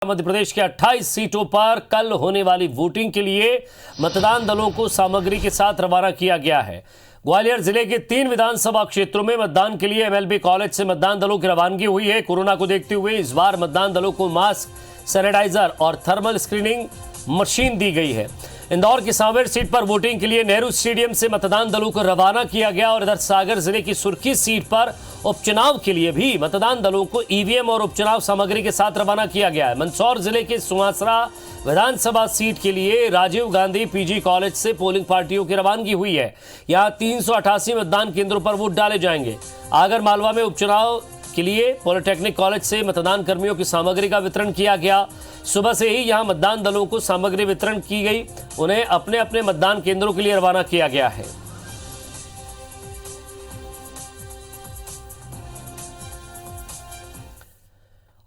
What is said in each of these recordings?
मध्य प्रदेश के 28 सीटों पर कल होने वाली वोटिंग के लिए मतदान दलों को सामग्री के साथ रवाना किया गया है। ग्वालियर जिले के 3 विधानसभा क्षेत्रों में मतदान के लिए एमएलबी कॉलेज से मतदान दलों की रवानगी हुई है। कोरोना को देखते हुए इस बार मतदान दलों को मास्क, सैनिटाइजर और थर्मल स्क्रीनिंग मशीन दी गई है। इंदौर की सांवेर सीट पर वोटिंग के लिए नेहरू स्टेडियम से मतदान दलों को रवाना किया गया और इधर सागर जिले की सुर्खी सीट पर उपचुनाव के लिए भी मतदान दलों को ईवीएम और उपचुनाव सामग्री के साथ रवाना किया गया है। मंदसौर जिले के सुवासरा विधानसभा सीट के लिए राजीव गांधी पीजी कॉलेज से पोलिंग पार्टियों की रवानगी हुई है। यहां 388 मतदान केंद्रों पर वोट डाले जाएंगे। आगर मालवा में उपचुनाव के लिए पॉलिटेक्निक कॉलेज से मतदान कर्मियों की सामग्री का वितरण किया गया। सुबह से ही यहां मतदान दलों को सामग्री वितरण की गई। उन्हें अपने अपने मतदान केंद्रों के लिए रवाना किया गया है।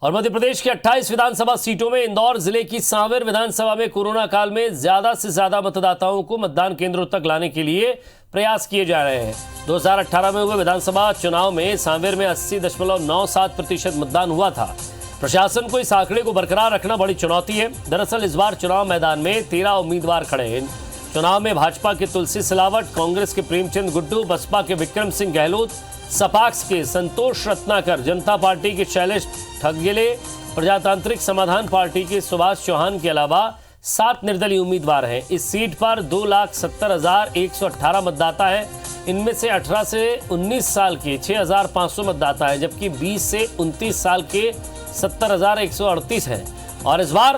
और मध्य प्रदेश के 28 विधानसभा सीटों में इंदौर जिले की सांवेर विधानसभा में कोरोना काल में ज्यादा से ज्यादा मतदाताओं को मतदान केंद्रों तक लाने के लिए प्रयास किए जा रहे हैं। 2018 में हुए विधानसभा चुनाव में सांवेर में 80.97% मतदान हुआ था। प्रशासन को इस आंकड़े को बरकरार रखना बड़ी चुनौती है। दरअसल इस बार चुनाव मैदान में 13 उम्मीदवार खड़े हैं। चुनाव में भाजपा के तुलसी सिलावट, कांग्रेस के प्रेमचंद गुड्डू, बसपा के विक्रम सिंह गहलोत, सपाक्स के संतोष रत्नाकर, जनता पार्टी के शैलेश ठगेले, प्रजातांत्रिक समाधान पार्टी के सुभाष चौहान के अलावा 7 निर्दलीय उम्मीदवार हैं। इस सीट पर 2,70,118 मतदाता हैं। इनमें से 18 से 19 साल के 6,500 मतदाता हैं, जबकि 20 से 29 साल के 70,138 हैं। और इस बार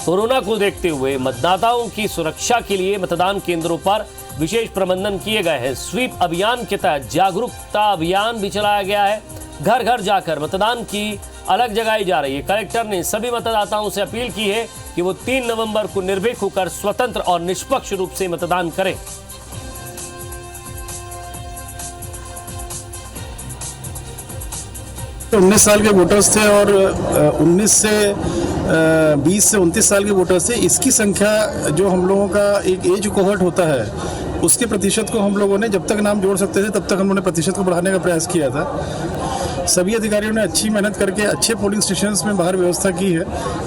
कोरोना को देखते हुए मतदाताओं की सुरक्षा के लिए मतदान केंद्रों पर विशेष प्रबंधन किए गए हैं। स्वीप अभियान के तहत जागरूकता अभियान भी चलाया गया है। घर घर जाकर मतदान की अलग जगाई जा रही है। कलेक्टर ने सभी मतदाताओं से अपील की है कि वो 3 नवंबर को निर्भीक होकर स्वतंत्र और निष्पक्ष रूप से मतदान करें। तो 19 साल के वोटर्स थे और 19 से 20 से 29 साल के वोटर्स थे। इसकी संख्या जो हम लोगों का एक एज कोहर्ट होता है उसके प्रतिशत को हम लोगों ने जब तक नाम जोड़ सकते थे तब तक हम लोगों ने प्रतिशत को बढ़ाने का प्रयास किया था। सभी अधिकारियों ने अच्छी मेहनत करके अच्छे पोलिंग स्टेशंस में बाहर व्यवस्था की है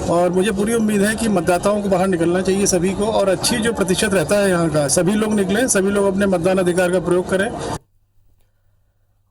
और मुझे पूरी उम्मीद है कि मतदाताओं को बाहर निकलना चाहिए सभी को, और अच्छी जो प्रतिशत रहता है यहाँ का सभी लोग निकलें, सभी लोग अपने मतदान अधिकार का प्रयोग करें।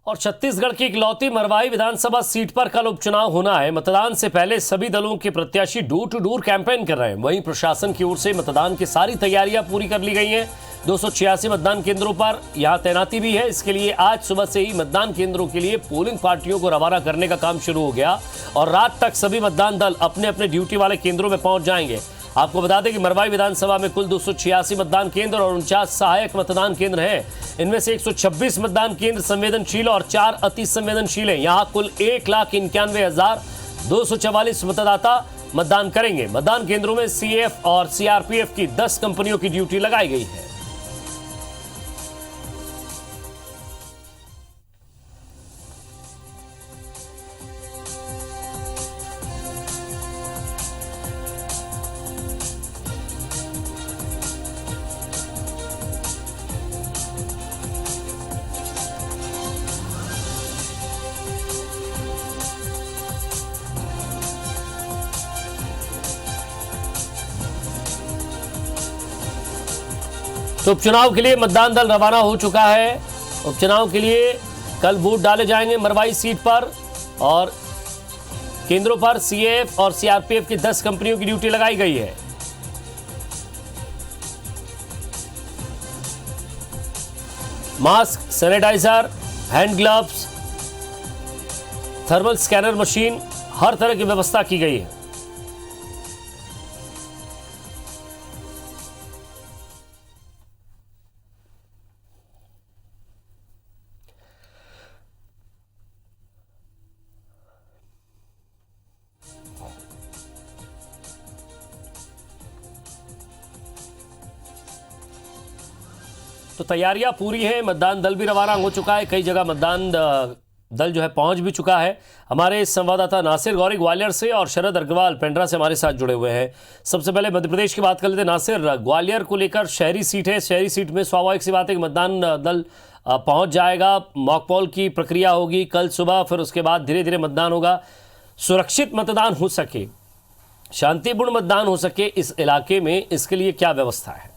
और छत्तीसगढ़ की इकलौती मरवाही विधानसभा सीट पर कल उपचुनाव होना है। मतदान से पहले सभी दलों के प्रत्याशी डोर टू डोर कैंपेन कर रहे हैं। वहीं प्रशासन की ओर से मतदान की सारी तैयारियां पूरी कर ली गई हैं। 286 मतदान केंद्रों पर यहां तैनाती भी है। इसके लिए आज सुबह से ही मतदान केंद्रों के लिए पोलिंग पार्टियों को रवाना करने का काम शुरू हो गया और रात तक सभी मतदान दल अपने अपने ड्यूटी वाले केंद्रों में पहुंच जाएंगे। आपको बता दें कि मरवाही विधानसभा में कुल 286 मतदान केंद्र और 49 सहायक मतदान केंद्र हैं। इनमें से 126 मतदान केंद्र संवेदनशील और 4 अति संवेदनशील हैं। यहां कुल 1,91,244 मतदाता मतदान करेंगे। मतदान केंद्रों में सीएएफ और सीआरपीएफ की 10 कंपनियों की ड्यूटी लगाई गई है। तो उपचुनाव के लिए मतदान दल रवाना हो चुका है। उपचुनाव के लिए कल वोट डाले जाएंगे मरवाही सीट पर और केंद्रों पर सीएएफ और सीआरपीएफ की 10 कंपनियों की ड्यूटी लगाई गई है। Mask, sanitiser, hand gloves, thermal scanner machine, हर तरह की व्यवस्था की गई है। तो तैयारियां पूरी हैं। मतदान दल भी रवाना हो चुका है। कई जगह मतदान दल जो है पहुंच भी चुका है। हमारे संवाददाता नासिर गौरी ग्वालियर से और शरद अग्रवाल पेंड्रा से हमारे साथ जुड़े हुए हैं। सबसे पहले मध्य प्रदेश की बात कर लेते हैं। नासिर, ग्वालियर को लेकर शहरी सीट है। शहरी सीट में स्वाभाविक सी बात है कि मतदान दल पहुंच जाएगा। मॉक पोल की प्रक्रिया होगी कल सुबह, फिर उसके बाद धीरे धीरे मतदान होगा। सुरक्षित मतदान हो सके शांतिपूर्ण मतदान हो सके इस इलाके में, इसके लिए क्या व्यवस्था है?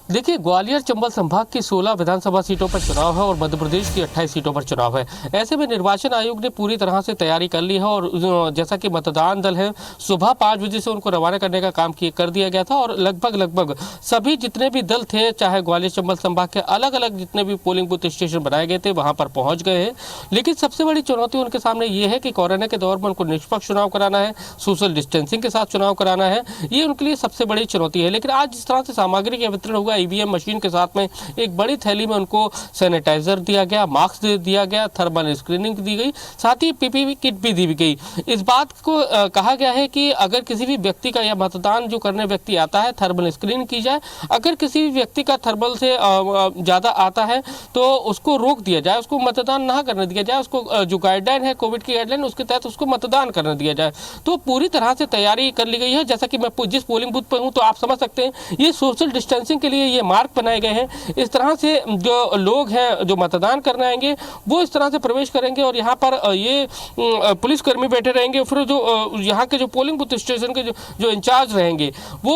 देखिए, ग्वालियर चंबल संभाग की 16 विधानसभा सीटों पर चुनाव है और मध्य प्रदेश की 28 सीटों पर चुनाव है। ऐसे में निर्वाचन आयोग ने पूरी तरह से तैयारी कर ली है और जैसा कि मतदान दल है, सुबह 5 बजे से उनको रवाना करने का काम कर दिया गया था और लगभग सभी जितने भी दल थे, चाहे ग्वालियर चंबल संभाग के अलग अलग जितने भी पोलिंग बूथ स्टेशन बनाए गए थे, वहां पर पहुंच गए हैं। लेकिन सबसे बड़ी चुनौती उनके सामने ये है कि कोरोना के दौर में उनको निष्पक्ष चुनाव कराना है, सोशल डिस्टेंसिंग के साथ चुनाव कराना है, ये उनके लिए सबसे बड़ी चुनौती है। लेकिन आज जिस तरह से सामग्री का वितरण हुआ, ईवीएम मशीन के साथ में एक बड़ी थैली में उनको सैनिटाइजर दिया गया, मास्क दिया गया, थर्मल स्क्रीनिंग दी गई, साथ ही पीपीई किट भी दी गई। इस बात को कहा गया है कि अगर किसी भी व्यक्ति का या मतदान जो करने व्यक्ति आता है, थर्मल स्क्रीनिंग की जाए। अगर किसी भी व्यक्ति का थर्मल से ज़्यादा आता है तो उसको रोक दिया जाए, उसको मतदान ना करने दिया जाए, उसको जो गाइडलाइन है, कोविड की गाइडलाइन, उसके तहत उसको मतदान करने दिया जाए। तो पूरी तरह से तैयारी कर ली गई है। जैसा कि मैं जिस पोलिंग बूथ पर हूँ, तो आप समझ सकते हैं ये सोशल डिस्टेंसिंग के लिए ये मार्ग बनाए गए हैं। इस तरह से जो लोग हैं जो मतदान करने आएंगे वो इस तरह से प्रवेश करेंगे और यहाँ पर ये पुलिसकर्मी बैठे रहेंगे। फिर जो यहाँ के जो पोलिंग बूथ स्टेशन के जो इंचार्ज रहेंगे वो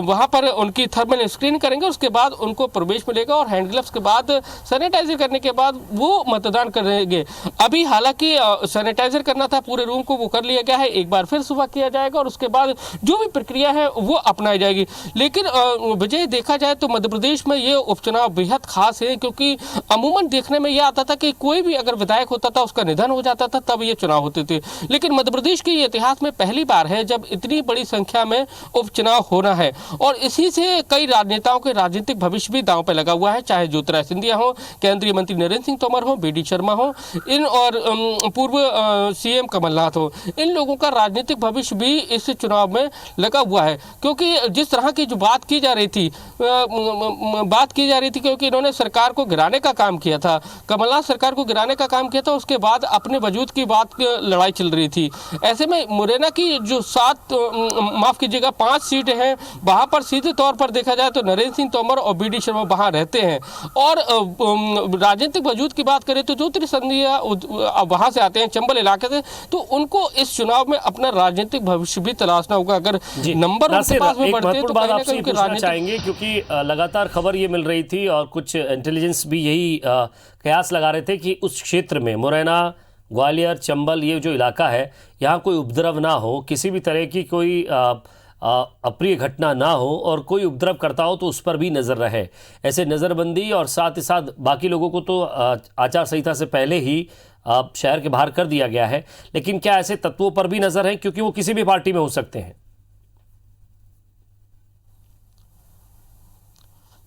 वहाँ पर उनकी थर्मल स्क्रीन करेंगे, उसके बाद उनको प्रवेश मिलेगा और हैंड ग्लव्स के बाद सैनिटाइजर करने के बाद वो मतदान करेंगे। अभी हालांकि सैनिटाइजर करना था पूरे रूम को, वो कर लिया गया है, एक बार फिर सुबह किया जाएगा और उसके बाद जो भी प्रक्रिया है वो अपनाई जाएगी। लेकिन विजय, देखा जाए तो मध्य प्रदेश में ये उपचुनाव बेहद खास है, क्योंकि अमूमन देखने में यह आता था कि कोई भी अगर विधायक होता था, उसका निधन हो जाता था, तब ये चुनाव होते थे। लेकिन मध्य प्रदेश के इतिहास में पहली बार है जब इतनी बड़ी संख्या में उपचुनाव होना है और इसी से कई राजनेताओं के राजनीतिक भविष्य भी दांव पर लगा हुआ है, चाहे ज्योतिरादित्य सिंधिया हो, केंद्रीय मंत्री नरेंद्र सिंह तोमर हो, बीडी शर्मा हो, इन और पूर्व सीएम कमलनाथ हो। इन लोगों का राजनीतिक भविष्य भी इस चुनाव में लगा हुआ है, क्योंकि जिस तरह की जो बात की जा रही थी क्योंकि इन्होंने सरकार को गिराने का काम किया था, कमलनाथ सरकार को गिराने का काम किया था, उसके बाद अपने वजूद की बात लड़ाई चल रही थी। ऐसे में मुरैना की जो 5 सीटें हैं, वहां पर सीधे तौर पर देखा जाए तो नरेंद्र सिंह तोमर और बीडी शर्मा वहां रहते हैं। और राजनीतिक वजूद की बात करें तो ज्योतिरादित्य सिंधिया वहां से आते हैं, चंबल इलाके से, तो उनको इस चुनाव में अपना राजनीतिक भविष्य भी तलाशना होगा। अगर नंबर उनके पास में बढ़ते तो कहीं ना कहीं उनके राजनीतिक चाहेंगे, क्योंकि लगातार खबर ये मिल रही थी और कुछ इंटेलिजेंस भी यही कयास लगा रहे थे कि उस क्षेत्र में मुरैना, ग्वालियर, चंबल, ये जो इलाका है, यहाँ कोई उपद्रव ना हो, किसी भी तरह की कोई अप्रिय घटना ना हो और कोई उपद्रव करता हो तो उस पर भी नज़र रहे। ऐसे नज़रबंदी और साथ ही साथ बाकी लोगों को तो आचार संहिता से पहले ही शहर के बाहर कर दिया गया है, लेकिन क्या ऐसे तत्वों पर भी नज़र है, क्योंकि वो किसी भी पार्टी में हो सकते हैं?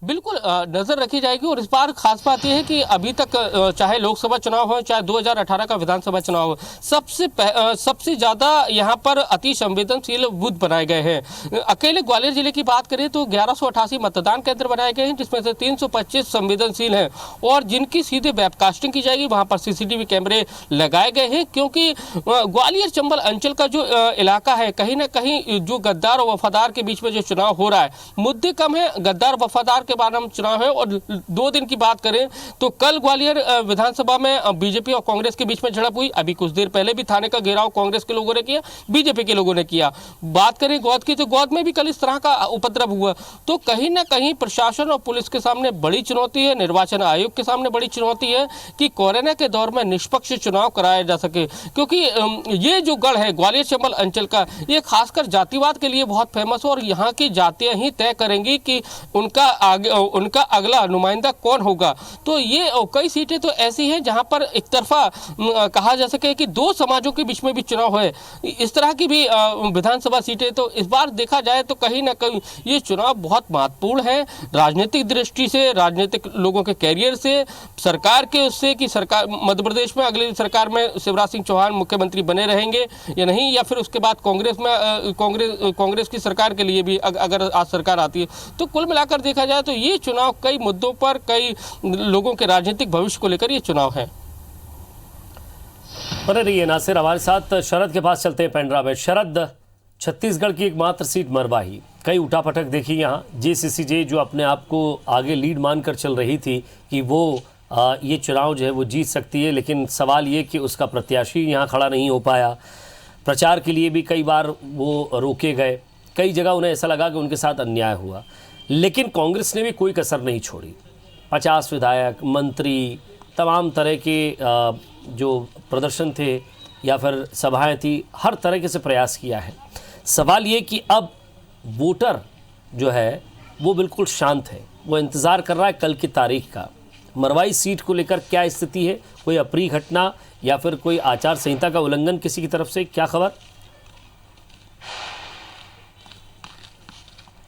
बिल्कुल नजर रखी जाएगी। और इस बार खास बात यह है कि अभी तक चाहे लोकसभा चुनाव हो, चाहे 2018 का विधानसभा चुनाव हो, सबसे ज़्यादा यहाँ पर अति संवेदनशील बूथ बनाए गए हैं। अकेले ग्वालियर जिले की बात करें तो 1188 मतदान केंद्र बनाए गए हैं, जिसमें से 325 संवेदनशील हैं और जिनकी सीधे वेबकास्टिंग की जाएगी। वहाँ पर सीसीटीवी कैमरे लगाए गए हैं, क्योंकि ग्वालियर चंबल अंचल का जो इलाका है, कहीं ना कहीं जो गद्दार और वफादार के बीच में जो चुनाव हो रहा है, मुद्दे कम है, गद्दार वफादार के बाद हम चुनाव है। और 2 दिन की बात करें तो कल ग्वालियर विधानसभा में बीजेपी और कांग्रेस के बीच में झड़प हुई। अभी कुछ देर पहले भी थाने का घेराव कांग्रेस के लोगों ने किया, बीजेपी के लोगों ने किया। बात करें गोद की तो गोद में भी कल इस तरह का उपद्रव हुआ। तो कहीं ना कहीं प्रशासन और पुलिस के सामने बड़ी चुनौती है, निर्वाचन आयोग के सामने बड़ी चुनौती है कि कोरोना के दौर में निष्पक्ष चुनाव कराया जा सके, क्योंकि ये जो गढ़ है ग्वालियर चंबल अंचल का, ये खासकर जातिवाद के लिए बहुत फेमस है और यहाँ की जातियां ही तय करेंगी कि उनका अगला नुमाइंदा कौन होगा। तो ये कई सीटें तो ऐसी हैं जहां पर एक तरफा कहा जा सके कि 2 समाजों के बीच में भी चुनाव है, इस तरह की भी विधानसभा सीटें। तो इस बार देखा जाए तो कहीं ना कहीं ये चुनाव बहुत महत्वपूर्ण है राजनीतिक दृष्टि से, राजनीतिक लोगों के कैरियर से, सरकार के उससे कि सरकार मध्य प्रदेश में अगली सरकार में शिवराज सिंह चौहान मुख्यमंत्री बने रहेंगे या नहीं, या फिर उसके बाद कांग्रेस की सरकार के लिए भी अगर आज सरकार आती है। तो कुल मिलाकर देखा जाए तो ये चुनाव कई मुद्दों पर, कई लोगों के राजनीतिक भविष्य को लेकर ये चुनाव है। बने रहिए नासिर हमारे साथ। शरद के पास चलते हैं पेंड्रा में। शरद, छत्तीसगढ़ की एकमात्र सीट मरवाही, कई उठापटक देखी यहाँ। JCCJ जो अपने आप को आगे लीड मानकर चल रही थी कि वो ये चुनाव जो है वो जीत सकती है, लेकिन सवाल ये कि उसका प्रत्याशी यहाँ खड़ा नहीं हो पाया। प्रचार के लिए भी कई बार वो रोके गए, कई जगह उन्हें ऐसा लगा कि उनके साथ अन्याय हुआ, लेकिन कांग्रेस ने भी कोई कसर नहीं छोड़ी। 50 विधायक, मंत्री, तमाम तरह के जो प्रदर्शन थे या फिर सभाएं थी, हर तरीके से प्रयास किया है। सवाल ये कि अब वोटर जो है वो बिल्कुल शांत है, वो इंतज़ार कर रहा है कल की तारीख का। मरवाई सीट को लेकर क्या स्थिति है, कोई अप्रिय घटना या फिर कोई आचार संहिता का उल्लंघन किसी की तरफ से, क्या खबर?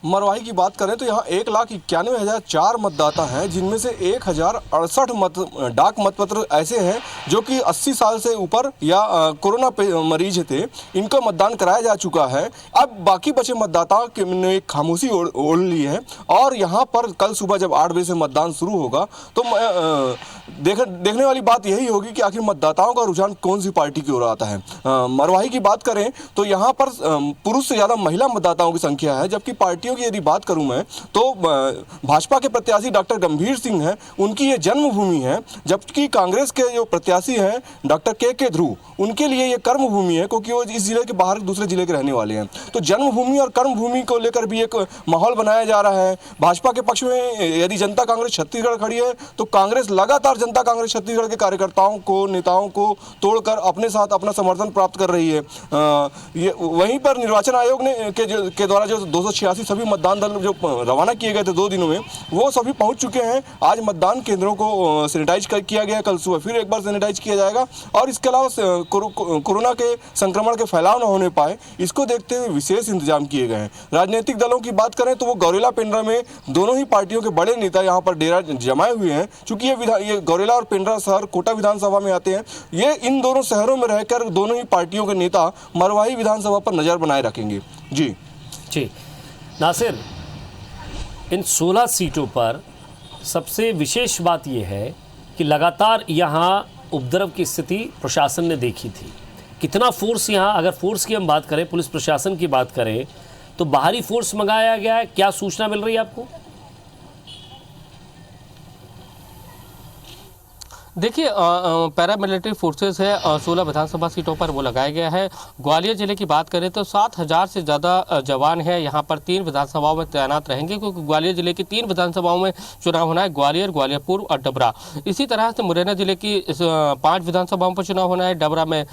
मरवाही की बात करें तो यहाँ 1,91,004 मतदाता हैं, जिनमें से 1,068 डाक मतपत्र ऐसे हैं जो कि 80 साल से ऊपर या कोरोना मरीज थे, इनको मतदान कराया जा चुका है। अब बाकी बचे मतदाताओं ने एक खामोशी ओढ़ ली है और यहाँ पर कल सुबह जब 8 बजे से मतदान शुरू होगा तो देखने वाली बात यही होगी कि आखिर मतदाताओं का रुझान कौन सी पार्टी की ओर आता है। मरवाही की बात करें तो यहाँ पर पुरुष से ज़्यादा महिला मतदाताओं की संख्या है, जबकि पार्टियों की यदि बात करूं मैं तो भाजपा के प्रत्याशी डॉक्टर गंभीर सिंह हैं, उनकी ये जन्मभूमि है, जबकि कांग्रेस के जो प्रत्याशी हैं डॉक्टर के ध्रुव, उनके लिए ये कर्मभूमि है, क्योंकि वो इस जिले के बाहर दूसरे जिले के रहने वाले हैं। तो जन्मभूमि और कर्मभूमि को लेकर भी एक माहौल बनाया जा रहा है। भाजपा के पक्ष में यदि जनता कांग्रेस छत्तीसगढ़ खड़ी है तो कांग्रेस लगातार जनता कांग्रेस छत्तीसगढ़ के कार्यकर्ताओं को, नेताओं को तोड़कर अपने साथ अपना समर्थन प्राप्त कर रही है। ये वहीं पर निर्वाचन आयोग ने के द्वारा जो 286 सभी मतदान दल जो रवाना किए गए थे 2 दिनों में, वो सभी पहुंच चुके हैं। आज मतदान केंद्रों को सैनिटाइज किया गया, कल सुबह फिर एक बार सैनिटाइज किया जाएगा और इसके अलावा कोरोना के संक्रमण के फैलाव न होने पाए, इसको देखते हुए विशेष इंतजाम किए गए हैं। राजनीतिक दलों की बात करें तो वो गौरेला पेंड्रा में दोनों ही पार्टियों के बड़े नेता यहाँ पर डेरा जमाए हुए हैं। चूंकि ये गौरेला और पेंड्रा शहर कोटा विधानसभा में आते हैं, ये इन दोनों शहरों में रहकर दोनों ही पार्टियों के नेता मरवाही विधानसभा पर नजर बनाए रखेंगे। जी नासिर, इन 16 सीटों पर सबसे विशेष बात यह है कि लगातार यहाँ उपद्रव की स्थिति प्रशासन ने देखी थी। कितना फोर्स यहाँ, अगर फोर्स की हम बात करें, पुलिस प्रशासन की बात करें, तो बाहरी फोर्स मंगाया गया है, क्या सूचना मिल रही है आपको? देखिए, पैरामिलिट्री फोर्सेस है 16 विधानसभा सीटों पर वो लगाया गया है। ग्वालियर जिले की बात करें तो 7,000 से ज़्यादा जवान है यहाँ पर 3 विधानसभाओं में तैनात रहेंगे, क्योंकि ग्वालियर जिले की 3 विधानसभाओं में चुनाव होना है, ग्वालियर, ग्वालियर पूर्व और डबरा। इसी तरह से मुरैना जिले की 5 विधानसभाओं पर चुनाव होना है, डबरा में,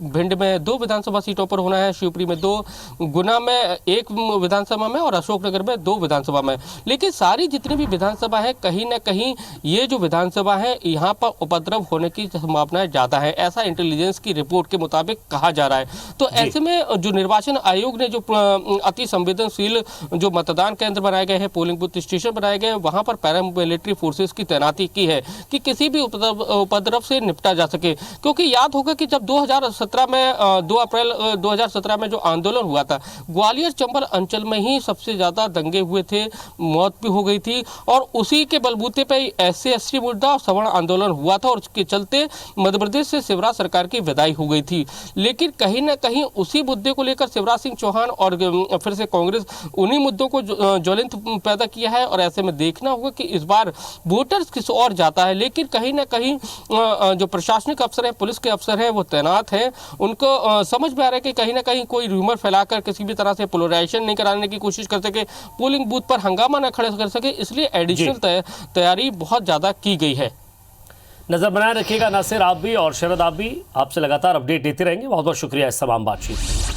भिंड में 2 विधानसभा सीटों पर होना है, शिवपुरी में 2, गुना में 1 विधानसभा में और अशोकनगर में 2 विधानसभा में। लेकिन सारी जितनी भी विधानसभा है, कहीं ना कहीं ये जो विधानसभा है यहाँ पर उपद्रव होने की संभावनाएं ज्यादा है, ऐसा इंटेलिजेंस की रिपोर्ट के मुताबिक कहा जा रहा है। तो ऐसे में जो निर्वाचन आयोग ने जो अति संवेदनशील जो मतदान केंद्र बनाए गए हैं, पोलिंग बूथ स्टेशन बनाए गए हैं, वहां पर पैरामिलिट्री फोर्सेस की तैनाती की है कि किसी भी उपद्रव से निपटा जा सके। क्योंकि याद होगा कि जब 2017 में 2 अप्रैल 2017 में जो आंदोलन हुआ था, ग्वालियर चंबल अंचल में ही सबसे ज्यादा दंगे हुए थे, मौत भी हो गई थी और उसी के बलबूते पर SC/ST मुद्दा सवर्ण आंदोलन हुआ था और उसके चलते मध्य प्रदेश से शिवराज सरकार की विदाई हो गई थी। लेकिन कहीं ना कहीं उसी मुद्दे को लेकर शिवराज सिंह चौहान और फिर से कांग्रेस उन्हीं मुद्दों को ज्वलंत पैदा किया है और ऐसे में देखना होगा कि इस बार वोटर्स किस ओर जाता है। लेकिन कहीं ना कहीं जो प्रशासनिक अफसर हैं, पुलिस के अफसर हैं, वो तैनात हैं, उनको समझ में आ रहा है कि कहीं ना कहीं कोई रूमर फैलाकर किसी भी तरह से पोलराइजेशन नहीं कराने की कोशिश कर सके, पोलिंग बूथ पर हंगामा न खड़ा कर सके, इसलिए एडिशनल तैयारी बहुत ज्यादा की गई है। नजर बनाए रखिएगा नासिर, आप भी और शरद आप भी, आपसे लगातार अपडेट देते रहेंगे। बहुत बहुत शुक्रिया इस तमाम बातचीत।